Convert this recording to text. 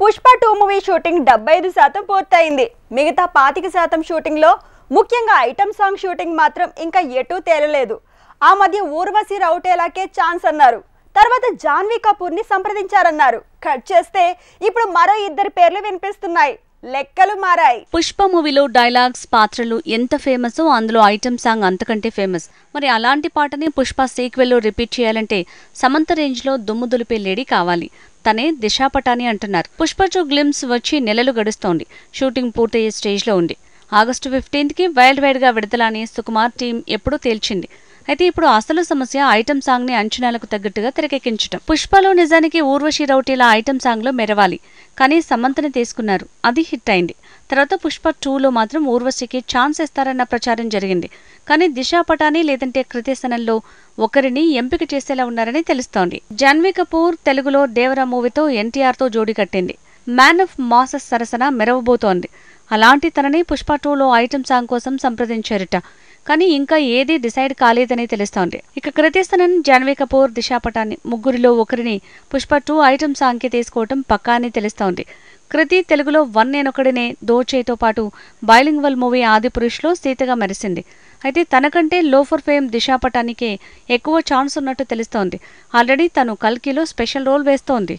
Pushpa 2 movie shooting 75% పూర్తయింది. మిగతా 25% shooting లో ముఖ్యంగా ఐటమ్ సాంగ్ షూటింగ్ మాత్రం ఇంకా ఎటూ తేలలేదు. ఆ మధ్య ఊర్వశి రౌటేలాకే ఛాన్స్ అన్నారు. తర్వాత జాన్వీ కపూర్ ని సంప్రదించారన్నారు. కట్ చేస్తే ఇప్పుడు మరో ఇద్దరు పేర్లు వినిపిస్తున్నాయి. లెక్కలు మారాయి. పుష్ప మూవీలో డైలాగ్స్ పాత్రలు ఎంత ఫేమస్ అందులో ఐటమ్ సాంగ్ అంతకంటే ఫేమస్. మరి అలాంటి పాటని పుష్ప సీక్వెల్లో రిపీట్ చేయాలంటే సమంత రేంజ్ లో దుమ్ము దులిపే లేడీ కావాలి. తనే దిశా పటాని అంటున్నారు. పుష్ప 2 గ్లిమ్స్ వచ్చి నెలలు గడుస్తోంది. షూటింగ్ పూర్తయ్యే స్టేజ్ లో ఉంది. ఆగస్టు 15th కి వైల్డ్ వైడ్ గా విడుదల అని సుకుమార్ టీం ఎప్పుడూ తేల్చింది. అయితే ఇప్పుడు అసలు సమస్య ఐటమ్ సాంగ్ ని అంచనాలకు తగ్గట్టుగా తెరకెక్కించడం. పుష్పలో నిజానికి ఊర్వశి రౌటేలా ఐటమ్ సాంగ్ లో మెరవాలి, కానీ సమంతని తీసుకున్నారు. అది హిట్ అయింది. తర్వాత పుష్ప 2లో మాత్రం ఊర్వశికి ఛాన్స్ ఇస్తారన్న ప్రచారం జరిగింది. కానీ దిశా పటాని లేదంటే కృతిసనన్లో ఒకరిని ఎంపిక చేసేలా ఉన్నారని తెలుస్తోంది. జాన్వీ కపూర్ తెలుగులో దేవరా మూవీతో ఎన్టీఆర్ తో జోడీ కట్టింది. మ్యాన్ ఆఫ్ మాసెస్ సరసన మెరవబోతోంది. అలాంటి తనని పుష్ప 2లో ఐటమ్ సాంగ్ కోసం సంప్రదించారట. కానీ ఇంకా ఏదీ డిసైడ్ కాలేదని తెలుస్తోంది. ఇక కృతిసనన్, జాన్వీ కపూర్, దిశా పటాని ముగ్గురిలో ఒకరిని పుష్ప 2 ఐటమ్ సాంగ్ కి తీసుకోవటం పక్కా అని తెలుస్తోంది. కృతి తెలుగులో వన్ నేనొకడినే, దోచేతో పాటు బైలింగ్వల్ మూవీ ఆదిపురుష్లో సీతగా మెరిసింది. అయితే తనకంటే లోఫర్ ఫేమ్ దిశా పటానికే ఎక్కువ ఛాన్స్ ఉన్నట్టు తెలుస్తోంది. ఆల్రెడీ తను కల్కిలో స్పెషల్ రోల్ వేస్తోంది.